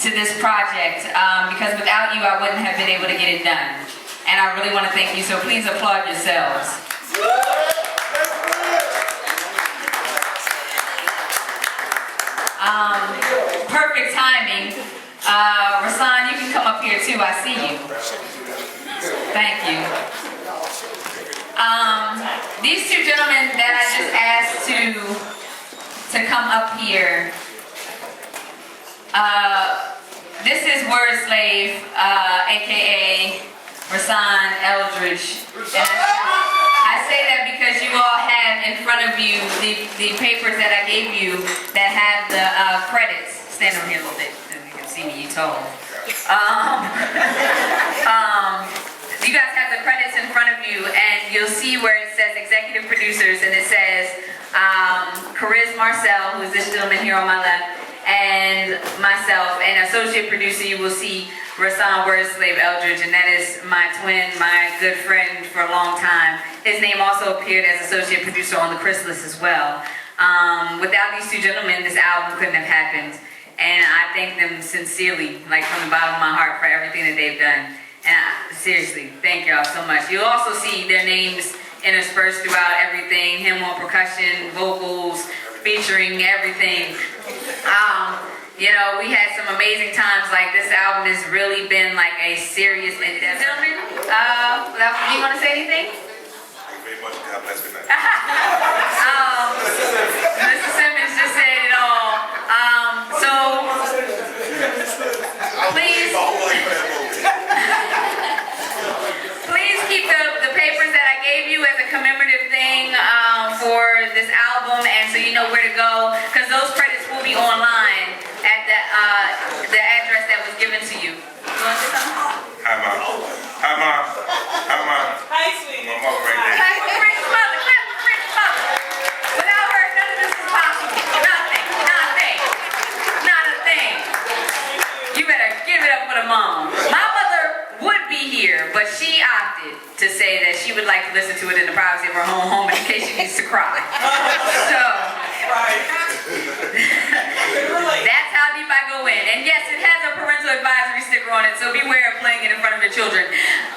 To this project, because without you I wouldn't have been able to get it done. And I really want to thank you, so please applaud yourselves. Perfect timing. Rasan, you can come up here too, I see you. Thank you. These two gentlemen that I just asked to come up here, this is Word Slave, aka Rasan Eldridge. And I say that because you all have in front of you the papers that I gave you that have the credits. Stand over here a little bit so you can see me, you tall. You guys have the credits in front of you, and you'll see where it says executive producers, and it says Chris Marcel, who's this gentleman here on my left, and myself, and associate producer, you will see Rasan Word Slave Eldridge, and that is my twin, my good friend for a long time. His name also appeared as associate producer on the Chrysalis as well. Without these two gentlemen, this album couldn't have happened, and I thank them sincerely, like from the bottom of my heart, for everything that they've done. And seriously, thank y'all so much. You'll also see their names interspersed throughout everything, him on percussion, vocals, featuring everything. You know, we had some amazing times. Like, this album has really been like a serious endeavor. Gentlemen, do you want to say anything? Thank you very much. God bless. Good night. Mr. Simmons just said it all. So please keep the papers that I gave you as a commemorative thing for this album, and so you know where to go, because those credits will be online at the address that was given to you. You want to say something? Hi, Mom. Hi, Mom. Hi, Mom. Hi, sweetie. My mom right there. Clap for Rick's mother. Clap for Rick's mother. Without her, none of this is possible. Nothing. Nothing. Not a thing. You better give it up for the mom. My mother would be here, but she opted to say that she would like to listen to it in the privacy of her home in case she needs to cry. So, that's how deep I go in. And yes, it has a parental advisory sticker on it, so beware of playing it in front of your children.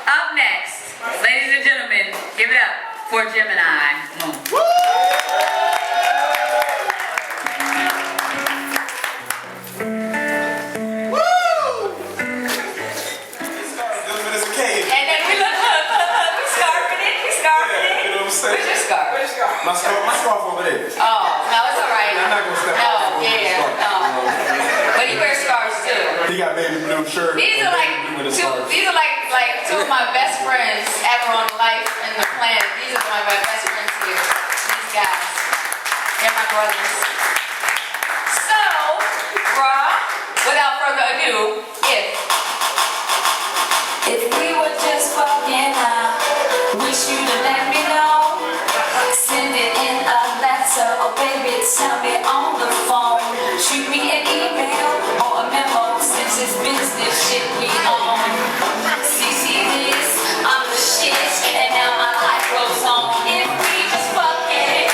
Up next, ladies and gentlemen, give it up for Gemini Moon. Where's your scarf? Where's your scarf? My scarf over there. Oh, no, it's alright. I'm not gonna step No, yeah, no. But he wears scarves too. He got baby blue shirt. These are like two of my best friends ever on life and the planet. These are my best friends here. These guys. They're my brothers. So, without further ado, if we were just fucking out, wish you'd have let me know. Send it in a letter, or baby, tell me on the phone. Shoot me an email or a memo, since it's business shit we own. See this, I'm the shit, and now my life goes on. If we just fucking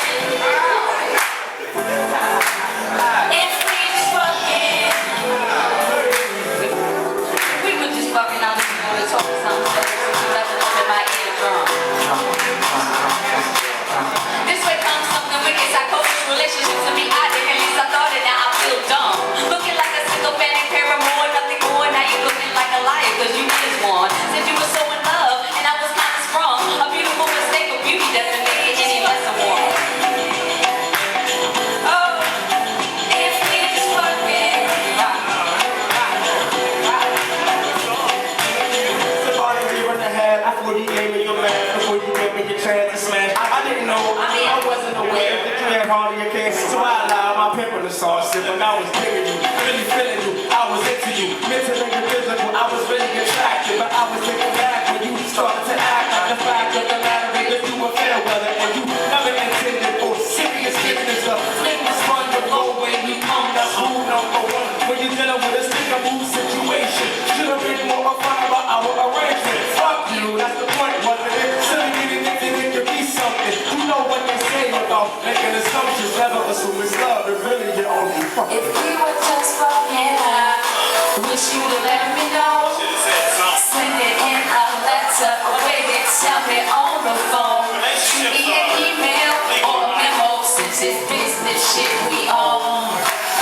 busted when I was digging you, really feeling you. I was into you, mentally and physical. I was really attracted, but I was taken back when you started to act like the fact of the matter is that you were fair weather and you never intended for serious business. The fling was fun, but go when you come. That's rule number one. When you're dealing with a stick and move situation, should have been more fun about our arrangement. Fuck you, that's the point, wasn't it? Silly getting it could be something. You know what they say about making assumptions. Never assume it's love, it really your only fuck. If we were just fucking, I wish you would let me know. Send it in a letter, or baby, tell me on the phone. Shoot me an email or a memo, since it's business shit we own.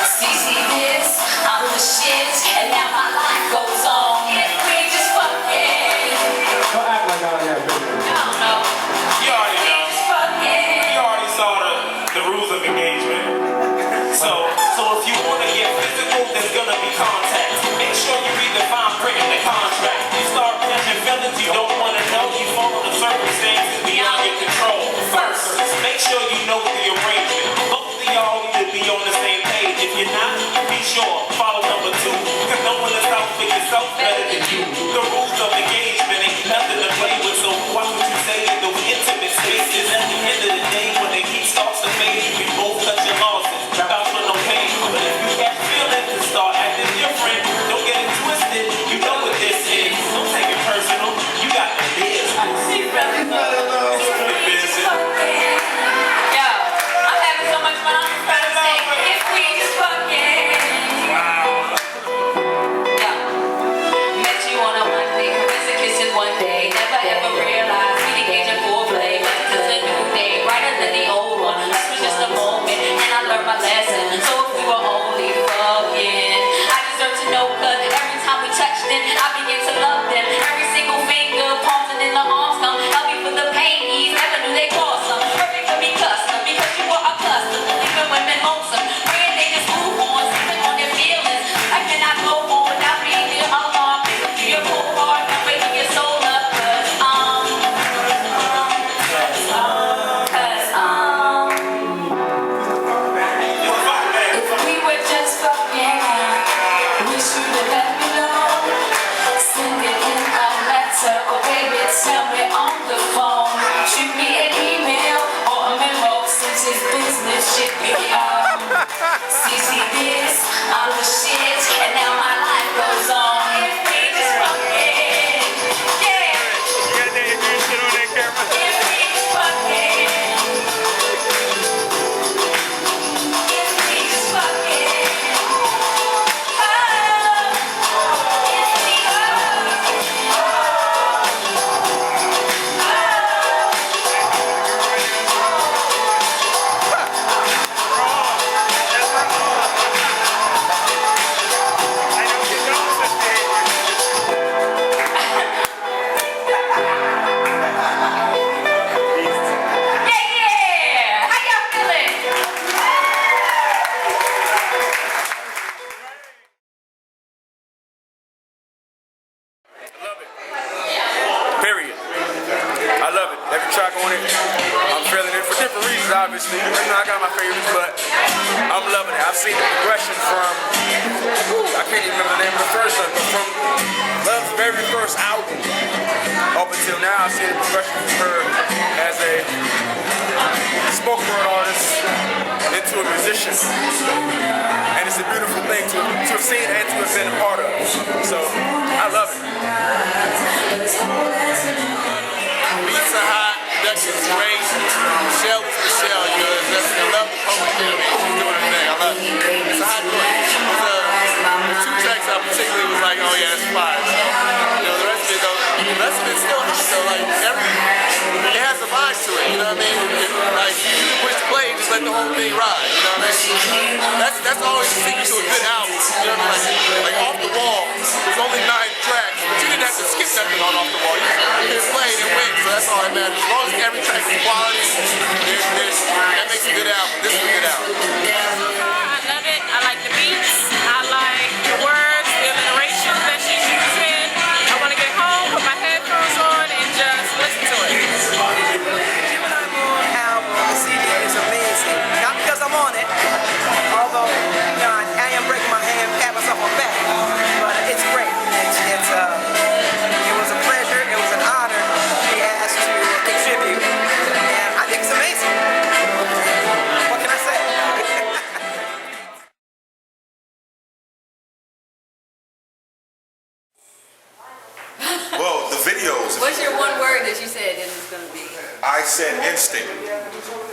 See this, I'm the shit, and now my life goes on. If we just fucking, Don't act like I have been. no. You already We know. just fucking. You already saw the rules of engagement. So if you want to get physical, there's gonna be contact. Make sure you read the fine print in the contract. You start catching feelings you don't want to know. You follow the circumstances beyond your control. First, make sure you know the arrangement. Both of y'all need to be on the same page. If you're not, be sure follow number 2. Cause no one is out for yourself better than you. The rules of engagement ain't nothing to play with. So watch what you say in those intimate spaces. At the end of the day, when the heat starts to fade, we both touch your losses. Without for no pain. But if you catch feelings and start acting different, don't get it twisted. You know what this is. Don't take it personal. You got the biz. She really knows. The biz. Yo, I'm having so much fun. I'm trying to say, if we just fucking. Yo, met you on a Monday, caress and kiss it one day. Never ever realized we engaged in foreplay. But it's a new day, brighter than the old one. This was just a moment, and I learned my lesson. So if we were only fucking, I deserve to know, cause every time we touched it, I begin to love them. Every single finger, palms and in the arms come. Help me for the pain ease, never knew they caused some. Perfect could be custom, because you were accustomed. Even women lonesome, praying they just move on, sleeping on their feelings. I cannot go on without being near alarm. Listen to your cold heart, not waking your soul up. If we were just fucking, wish you would let me know. Send it in a letter, or baby, tell me on the phone. Shoot me an email or a memo, since it's business shit we own. See this, I'm the shit, and now my life goes on. If we just fucking, yeah. If we just fucking. If we just fucking. Yeah! How y'all feeling? Period. I love it. Every track on it, I'm feeling it for different reasons, obviously. You know, I got my favorites, but I'm loving it. I've seen the progression from, I can't even remember the name of the first one, but from Love's very first album up until now, I've seen the progression from her as a spoken word artist into a musician. And it's a beautiful thing to have seen and to have been a part of. So, I love it. Beats are hot, production's great. Michelle is Michelle, you know, I love the public enemy. She's doing her thing, I love it. It's a hot joint. The 2 tracks I particularly was like, oh yeah, that's fire. You know, the rest of it though, the rest of it's still hot, so like it has a vibe to it, you know what I mean? Like you push play, just let the whole thing ride, you know what I mean? That's always the secret to a good album. You know what I mean? Like Off the Wall, there's only 9 tracks, but you didn't have to skip nothing on Off the Wall. You just play it and win, so that's all that matters. As long as every track is quality, that makes a good album. This is a good album. I love it. I like the beats. I like the words, the alliteration that she's using. I want to get home, put my headphones on, and just listen to it. Gemini Moon album, the CD is amazing. Not because I'm on it, although, you know,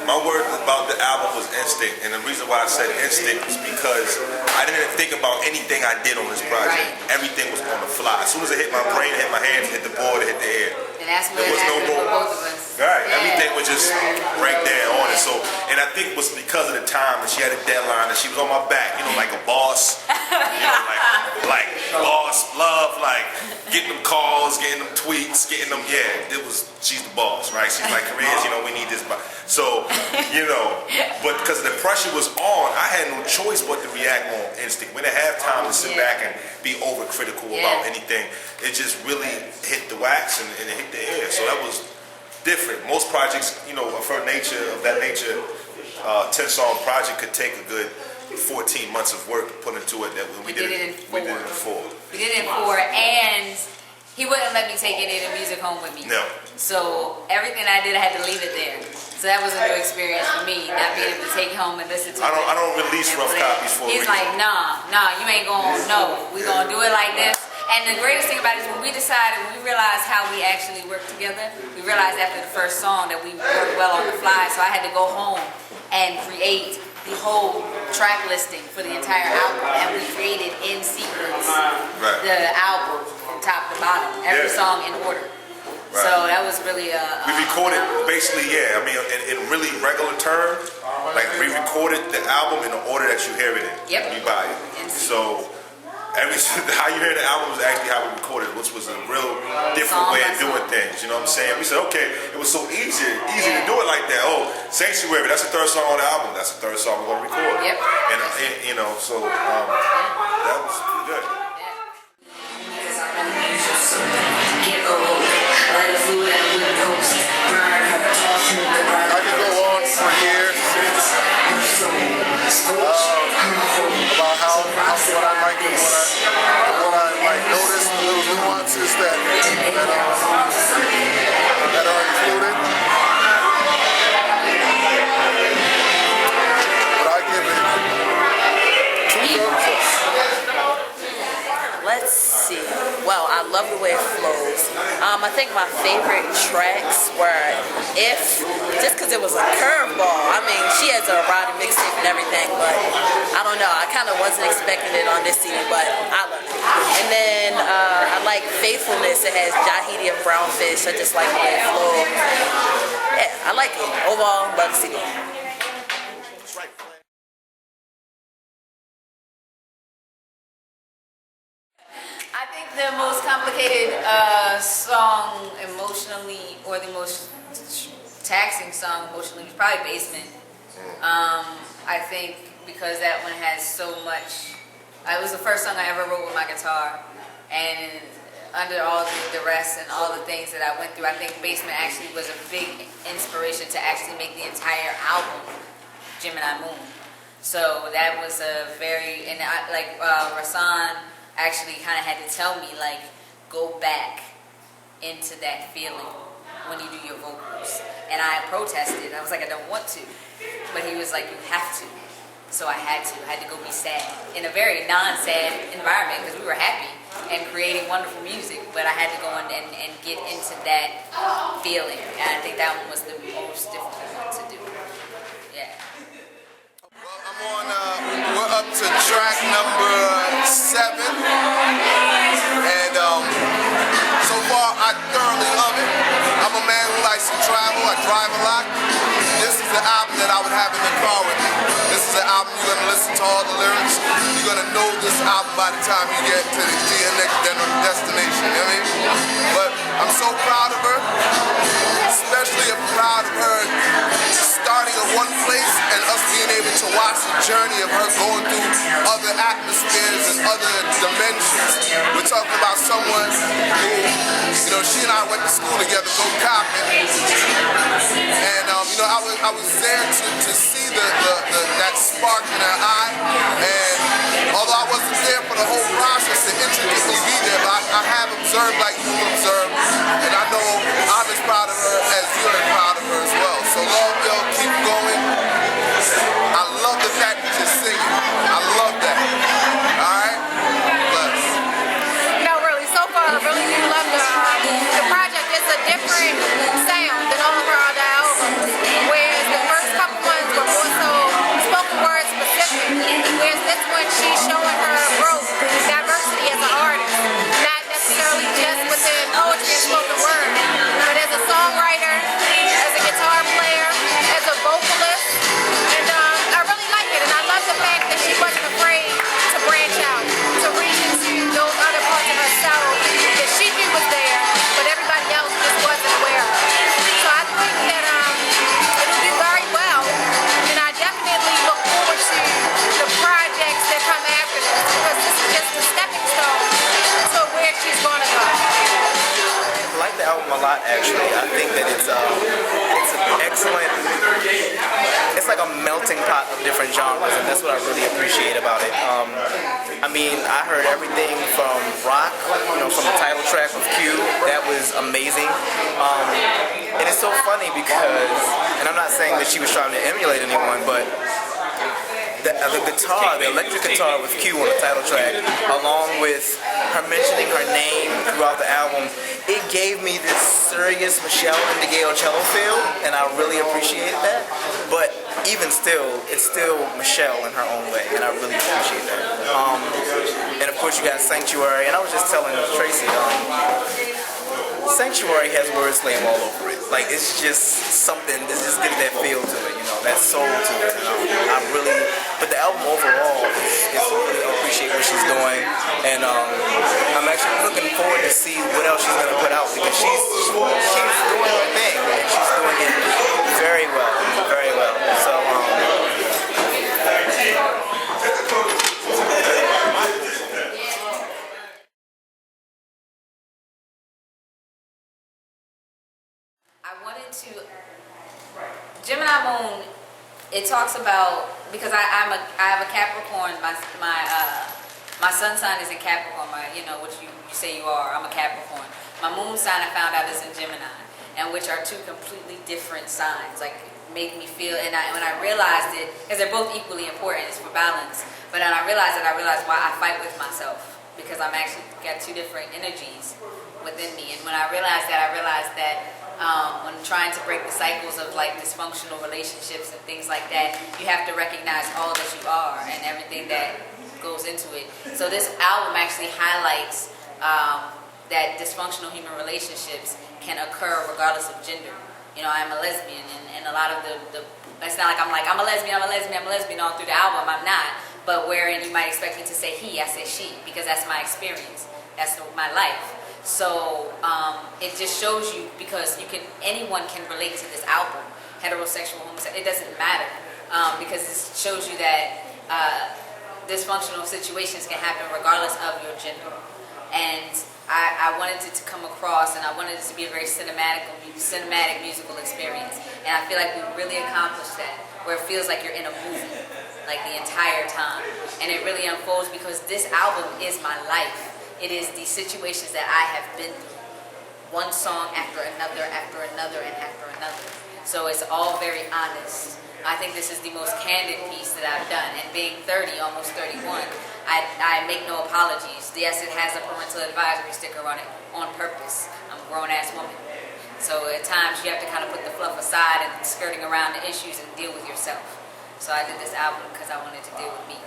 My word about the album was instinct, and the reason why I said instinct is because I didn't think about anything I did on this project. Right. Everything was on the fly. As soon as it hit my brain, it hit my hands, it hit the board, it hit the air. And that's what There was no happened more. for both of us. Right, Yeah. everything was just right there on it. So, and I think it was because of the time that she had a deadline and she was on my back, you know, like a boss, like boss love, like getting them calls, getting them tweets, getting them. Yeah, it was. She's the boss, right? She's like, careers, you know, we need this. So, you know, but because the pressure was on, I had no choice but to react on instinct. We didn't have time to sit back and be overcritical about anything. It just really hit the wax and it hit the air. So that was different. Most projects, you know, of that nature, 10-song project could take a good 14 months of work to put into it. That we did it in 4. We did it in 4, and he wouldn't let me take any of the music home with me. No. So everything I did, I had to leave it there. So that was a new experience for me, not being able to take it home and listen to it. I don't release rough copies for a He's reason. like, nah, you ain't gonna know. We gonna do it like this. And the greatest thing about it is when we decided, when we realized how we actually work together, we realized after the first song that we worked well on the fly. So I had to go home and create the whole track listing for the entire album, and we created in sequence the album from top to bottom, every song in order. Right. So that was really we recorded basically, I mean, in really regular terms, like we recorded the album in the order that you hear it in. Yep. You buy it. So how you hear the album is actually how we recorded, which was a real different way of doing things. You know what I'm saying? We said, okay, it was so easy to do it like that. Oh, Sanctuary, that's the 3rd song on the album. That's the 3rd song we're gonna record. Yep. And you know, so that was pretty good. I can go on for years about what I like and what I like notice, the little nuances that are included. But I give it 2 thumbs up. Let's see. Well, I love the way it flows. I think my favorite tracks were just because it was a curveball. I mean, she has a erotic mixtape and everything, but I don't know. I kind of wasn't expecting it on this CD, but I love it. And then I like Faithfulness. It has Jahidi and Brownfish. I just like the way it flows. Yeah, I like it. Overall, love the CD. I think the most complicated song emotionally, or the most taxing song emotionally, was probably Basement. I think because that one has so much. It was the first song I ever wrote with my guitar, and under all the rest and all the things that I went through, I think Basement actually was a big inspiration to actually make the entire album, Gemini Moon. So that was a very, and Rasan actually kind of had to tell me, like, go back into that feeling when you do your vocals. And I protested. I was like, I don't want to. But he was like, you have to. So I had to. I had to go be sad in a very non-sad environment because we were happy and creating wonderful music. But I had to go in and get into that feeling. And I think that one was the most difficult one to do. Yeah. We're up to track number 7, and so far I thoroughly love it. I'm a man who likes to travel, I drive a lot. This is the album that I would have in the car with me. This is the album you're going to listen to all the lyrics. You're going to know this album by the time you get to your next destination, you know what I mean? But I'm so proud of her, especially proud of her starting at one place and us being able to watch the journey of her going through other atmospheres and other dimensions. We're talking about someone who, you know, she and I went to school together, go copping, and you know, I was there to see that spark in her eye, and although I wasn't there for the whole process to intricately be there, but I have observed like you observed, and I know I'm as proud of her as you're proud of her as well. So love, yo, keep going. I love the fact that you're singing. I love that. Alright? Bless. No, really, so far I really do love the project. It's a different sound than all of our other albums, where spot actually. I think that it's an excellent, it's like a melting pot of different genres, and that's what I really appreciate about it. I mean, I heard everything from rock, you know, from the title track of Q, that was amazing. And it's so funny because, and I'm not saying that she was trying to emulate anyone, but the guitar, the electric guitar with Q on the title track, along with her mentioning her name throughout the album, it gave me this serious Michelle Indigale cello feel, and I really appreciate that. But even still, it's still Michelle in her own way, and I really appreciate that. And of course you got Sanctuary, and I was just telling Tracy, Sanctuary has word slave all over it. Like, it's just something that just gives that feel to it, you know, that soul to it. I really, but the album overall is really appreciate what she's doing, and I'm actually looking forward to see what else she's gonna put out, because she's doing her thing, and she's doing it very well, very well. So Gemini Moon, it talks about, because I have a Capricorn, my sun sign is in Capricorn, you know, which you say you are, I'm a Capricorn. My moon sign I found out is in Gemini, and which are two completely different signs, like made me feel, and when I realized it, because they're both equally important, it's for balance, but when I realized why I fight with myself, because I'm actually got two different energies within me, and when I realized that when trying to break the cycles of like dysfunctional relationships and things like that, you have to recognize all that you are and everything that goes into it. So this album actually highlights that dysfunctional human relationships can occur regardless of gender. You know, I'm a lesbian, and a lot of the it's not like I'm a lesbian all through the album. I'm not. But wherein you might expect me to say he, I say she, because that's my experience. That's my life. So it just shows you, because anyone can relate to this album, heterosexual, homosexual, it doesn't matter, because it shows you that dysfunctional situations can happen regardless of your gender. And I wanted it to come across, and I wanted it to be a very cinematic musical experience. And I feel like we really accomplished that, where it feels like you're in a movie, like the entire time. And it really unfolds because this album is my life. It is the situations that I have been through, one song after another, after another, and after another. So it's all very honest. I think this is the most candid piece that I've done. And being 30, almost 31, I make no apologies. Yes, it has a parental advisory sticker on it on purpose. I'm a grown-ass woman. So at times you have to kind of put the fluff aside and skirting around the issues and deal with yourself. So I did this album because I wanted to deal with me.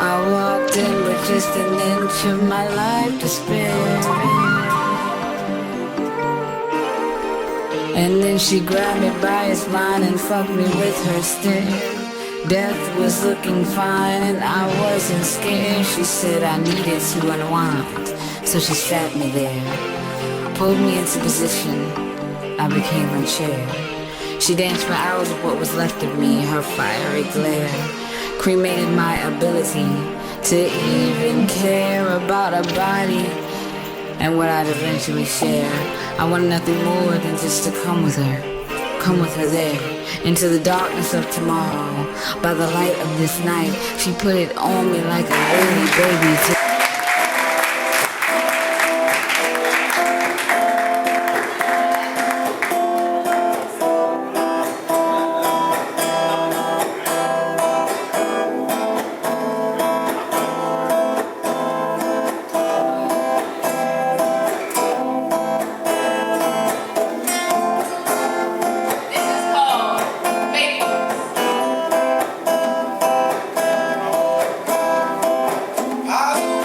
I walked in with just an inch of my life to spare. And then she grabbed me by a spine and fucked me with her stare. Death was looking fine and I wasn't scared. She said I needed to unwind, so she sat me there, pulled me into position. I became her chair. She danced for hours with what was left of me, her fiery glare cremated my ability to even care about a body and what I'd eventually share. I wanted nothing more than just to come with her there, into the darkness of tomorrow. By the light of this night, she put it on me like a little baby. I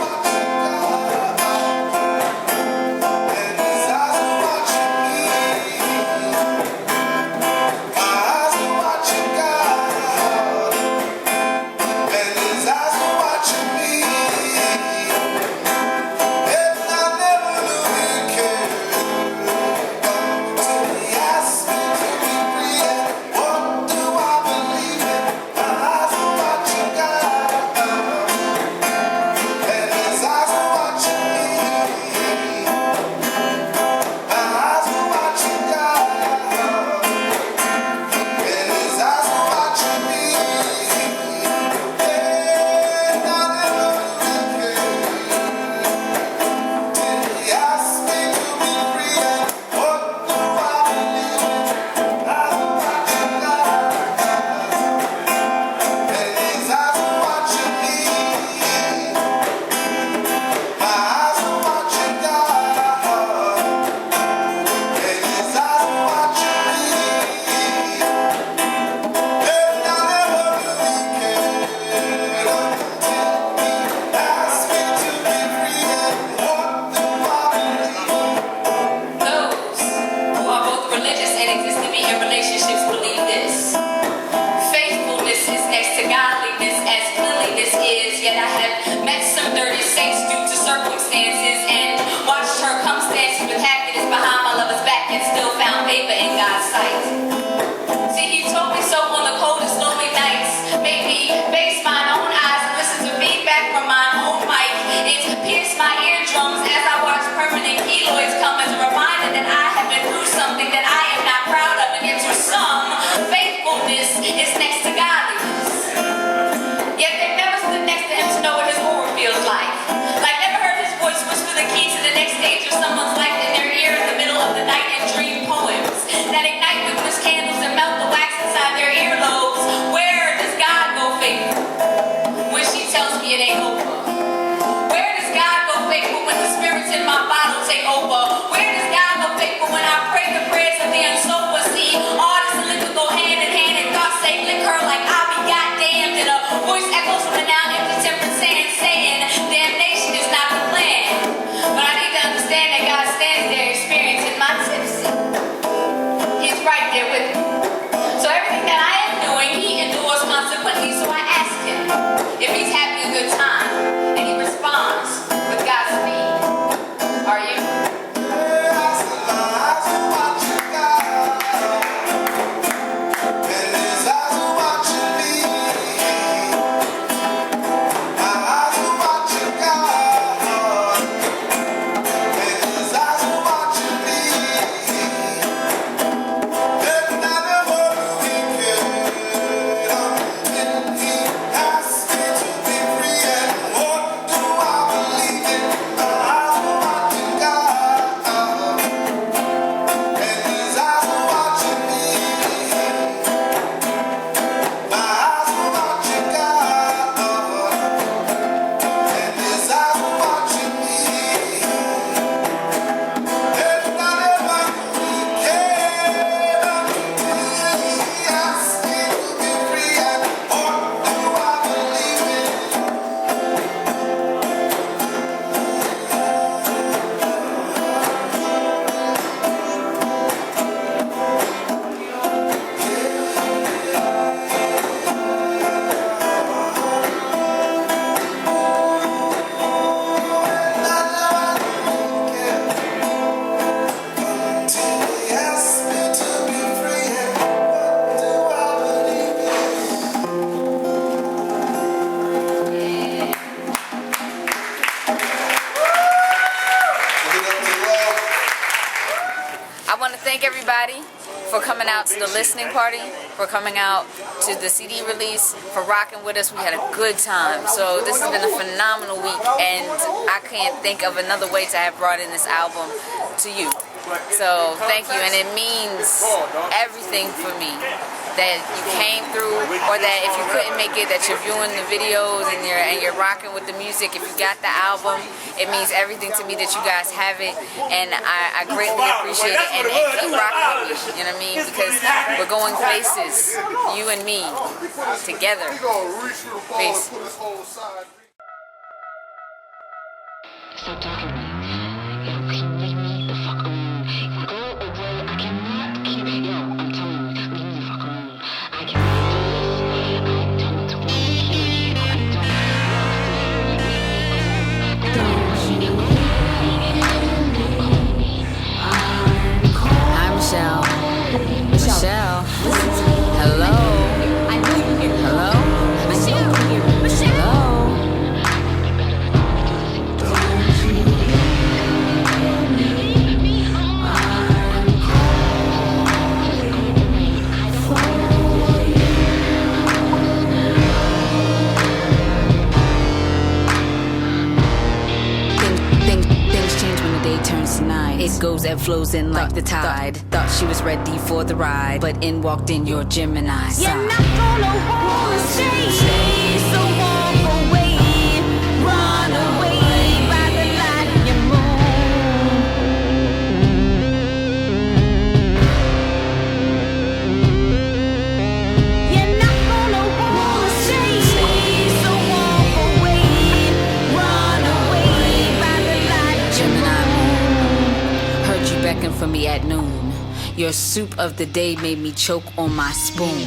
circumstances and watched her come stand with happiness behind my lover's back and still found favor in God's sight. See, he told me so on the coldest, lonely nights, made me face mine own eyes and listen to feedback from my own mic. It pierced my eardrums as I watched permanent keloids come as a reminder that I have been through something that I am not proud of, and yet to some, faithfulness is next to godliness. Yet they've never stood next to him to know what his aura feels like. Like never heard his voice whisper the key to the next stage of someone's life in their ear in the middle of the night and dream poems that ignite witness candles and melt the wax inside their earlobes. Where does God go faithful when she tells me it ain't over? Where does God go faithful when the spirits in my bottle take over? Where does God go faithful when I pray the prayers of the unsober? See, artists and liquor go hand in hand and thoughts say liquor like I'll be goddamned, and a voice echoes from the now empty temperate sand saying damnation is not the plan. But I need to understand that God stands there experiencing my tipsy. He's right there with me. So everything that I am doing, he endures consequently. So I ask him if he's having a good time, and he responds with Godspeed. Are you? Thank everybody for coming out to the listening party, for coming out to the CD release, for rocking with us. We had a good time. So this has been a phenomenal week, and I can't think of another way to have brought in this album to you. So thank you, and it means everything for me that you came through, or that if you couldn't make it, that you're viewing the videos and you're rocking with the music. If you got the album, it means everything to me that you guys have it, and I greatly appreciate it, and keep rocking with me, you know what I mean, because we're going places, you and me, together. Peace. Stop talking to me. Yo, can you leave me the fuck alone? Go away. I cannot keep. Yo, I'm telling you, leave me the fuck alone. I cannot do this. I don't want to kill you. I don't Hi, Michelle. Michelle. Hello. Hello. Michelle. Hello. It goes and flows in like the tide. Thought she was ready for the ride, but in walked in your Gemini side. You're not gonna hold a stay, so walk away, run away by the light of your moon. You're not gonna hold a stay, so walk away, run away by the light of your Gemini moon. Heard you beckon for me at noon. Your soup of the day made me choke on my spoon.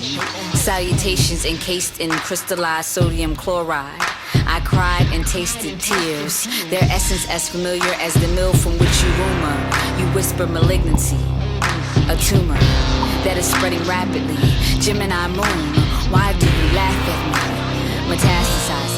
Salutations encased in crystallized sodium chloride. I cried and tasted tears, their essence as familiar as the mill from which you rumor. You whisper malignancy, a tumor that is spreading rapidly. Gemini Moon, why do you laugh at me? Metastasizing.